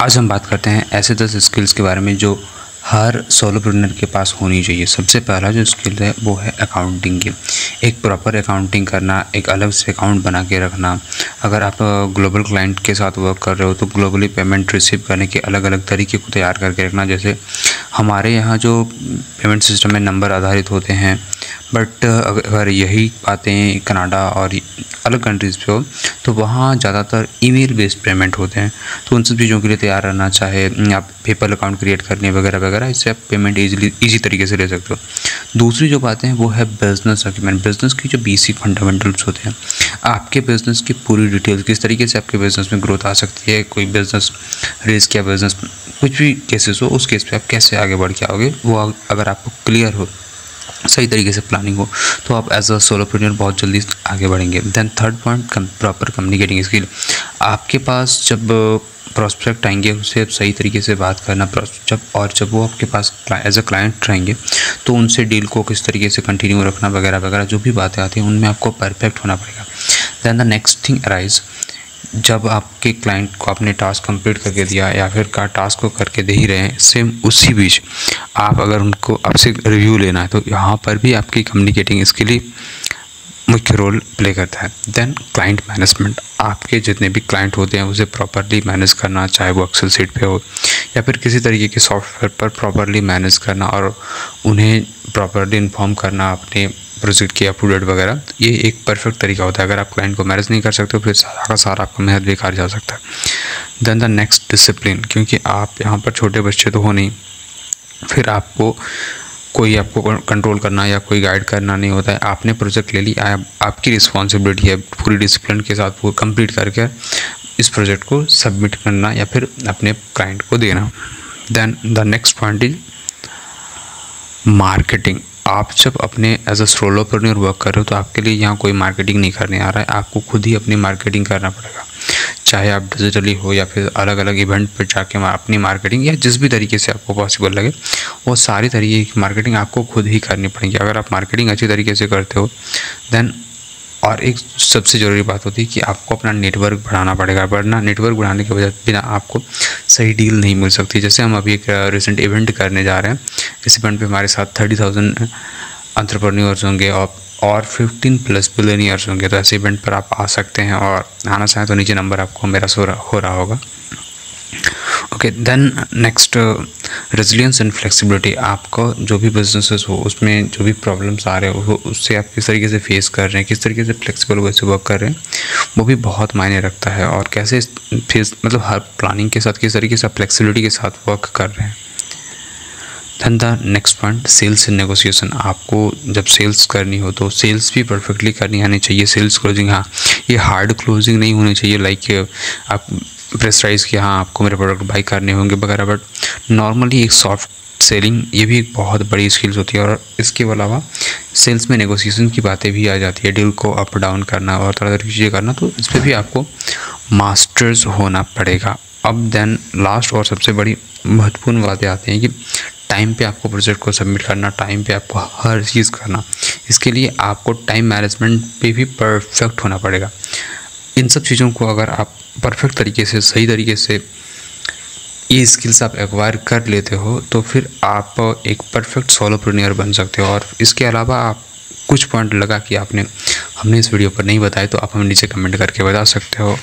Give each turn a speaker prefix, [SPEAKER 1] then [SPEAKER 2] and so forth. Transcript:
[SPEAKER 1] आज हम बात करते हैं ऐसे 10 स्किल्स के बारे में जो हर सोलोप्रेन्योर के पास होनी चाहिए। सबसे पहला जो स्किल है वो है अकाउंटिंग की। एक प्रॉपर अकाउंटिंग करना, एक अलग से अकाउंट बना के रखना। अगर आप ग्लोबल क्लाइंट के साथ वर्क कर रहे हो तो ग्लोबली पेमेंट रिसीव करने के अलग अलग तरीके को तैयार करके रखना। जैसे हमारे यहाँ जो पेमेंट सिस्टम में नंबर आधारित होते हैं, बट अगर यही बातें कनाडा और अलग कंट्रीज़ पे हो तो वहाँ ज़्यादातर ईमेल बेस्ड पेमेंट होते हैं। तो उन सब चीज़ों के लिए तैयार रहना, चाहे आप पेपल अकाउंट क्रिएट करने वगैरह वगैरह, इससे आप पेमेंट ईजी तरीके से ले सकते हो। दूसरी जो बातें हैं वो है बिज़नेस अकाउंट। बिज़नेस की जो बेसिक फंडामेंटल्स होते हैं, आपके बिज़नेस की पूरी डिटेल्स, किस तरीके से आपके बिज़नेस में ग्रोथ आ सकती है, कोई बिज़नेस रेस किया, बिज़नेस कुछ भी केसेस हो, उस केस पे आप कैसे आगे बढ़ के आओगे, वो अगर आपको क्लियर हो, सही तरीके से प्लानिंग हो, तो आप एज अ सोलोप्रेन्योर बहुत जल्दी आगे बढ़ेंगे। Then third point, proper communicating skill. आपके पास जब प्रॉस्पेक्ट आएंगे उससे सही तरीके से बात करना, जब वो आपके पास एज अ क्लाइंट रहेंगे तो उनसे डील को किस तरीके से कंटिन्यू रखना वगैरह वगैरह, जो भी बातें आती हैं उनमें आपको परफेक्ट होना पड़ेगा। Then the next thing arise, जब आपके क्लाइंट को आपने टास्क कंप्लीट करके दिया या फिर का टास्क को करके दे ही रहे हैं, सेम उसी बीच आप अगर उनको आपसे रिव्यू लेना है तो यहाँ पर भी आपकी कम्युनिकेटिंग स्किल ही मुख्य रोल प्ले करता है। देन क्लाइंट मैनेजमेंट, आपके जितने भी क्लाइंट होते हैं उसे प्रॉपरली मैनेज करना, चाहे वो एक्सेल शीट पे हो या फिर किसी तरीके के सॉफ्टवेयर पर प्रॉपरली मैनेज करना और उन्हें प्रॉपरली इन्फॉर्म करना अपने प्रोजेक्ट की अप टू डेट वगैरह। ये एक परफेक्ट तरीका होता है। अगर आप क्लाइंट को मैनेज नहीं कर सकते तो फिर सारा का सारा आपका मेहनत बेकार जा सकता है। देन द नेक्स्ट डिसिप्लिन, क्योंकि आप यहाँ पर छोटे बच्चे तो हो नहीं, फिर आपको कंट्रोल करना या कोई गाइड करना नहीं होता है। आपने प्रोजेक्ट ले ली, आपकी रिस्पॉन्सिबिलिटी है पूरी डिसिप्लिन के साथ वो कंप्लीट करके इस प्रोजेक्ट को सबमिट करना या फिर अपने क्लाइंट को देना। Then the next point is marketing. आप जब अपने एज अ सोलोप्रेन्योर वर्क कर रहे हो तो आपके लिए यहाँ कोई मार्केटिंग नहीं करने आ रहा है, आपको खुद ही अपनी मार्केटिंग करना पड़ेगा। चाहे आप डिजिटली हो या फिर अलग अलग इवेंट पर जाके अपनी मार्केटिंग, या जिस भी तरीके से आपको पॉसिबल लगे वो सारी तरीके की मार्केटिंग आपको खुद ही करनी पड़ेगी। अगर आप मार्केटिंग अच्छी तरीके से करते हो देन, और एक सबसे ज़रूरी बात होती है कि आपको अपना नेटवर्क बढ़ाना पड़ेगा, वरना नेटवर्क बढ़ाने के वजह बिना आपको सही डील नहीं मिल सकती। जैसे हम अभी एक रिसेंट इवेंट करने जा रहे हैं, इस इवेंट पे हमारे साथ 30,000 एंटरप्रेन्योर्स होंगे और 15+ बिलियनियर्स होंगे। तो ऐसे इवेंट पर आप आ सकते हैं, और आना चाहें तो नीचे नंबर आपको मेरा हो रहा होगा। Okay, then next resilience and flexibility. आपको जो भी बिजनेसेस हो उसमें जो भी प्रॉब्लम्स आ रहे हो उससे आप किस तरीके से फेस कर रहे हैं, किस तरीके से फ्लेक्सिबल वैसे वर्क कर रहे हैं, वो भी बहुत मायने रखता है। और कैसे फेस, मतलब हर प्लानिंग के साथ किस तरीके से आप फ्लेक्सिबिलिटी के साथ वर्क कर रहे हैं। Then the next point, sales and negotiation. आपको जब सेल्स करनी हो तो सेल्स भी परफेक्टली करनी आनी चाहिए। सेल्स क्लोजिंग, हाँ, ये हार्ड क्लोजिंग नहीं होनी चाहिए, लाइक आप प्रेशराइज किया, हाँ आपको मेरे प्रोडक्ट बाई करने होंगे वगैरह, बट नॉर्मली एक सॉफ्ट सेलिंग, ये भी एक बहुत बड़ी स्किल्स होती है। और इसके अलावा सेल्स में नेगोशिएशन की बातें भी आ जाती है, डील को अप डाउन करना और तरह तरह की चीज़ें करना, तो इस पर भी आपको मास्टर्स होना पड़ेगा। अब देन लास्ट और सबसे बड़ी महत्वपूर्ण बातें आती हैं कि टाइम पे आपको प्रोजेक्ट को सबमिट करना, टाइम पे आपको हर चीज़ करना। इसके लिए आपको टाइम मैनेजमेंट पे भी परफेक्ट होना पड़ेगा। इन सब चीज़ों को अगर आप परफेक्ट तरीके से, सही तरीके से ये स्किल्स आप एक्वायर कर लेते हो तो फिर आप एक परफेक्ट सोलोप्रेन्योर बन सकते हो। और इसके अलावा आप कुछ पॉइंट लगा कि हमने इस वीडियो पर नहीं बताए तो आप हमें नीचे कमेंट करके बता सकते हो।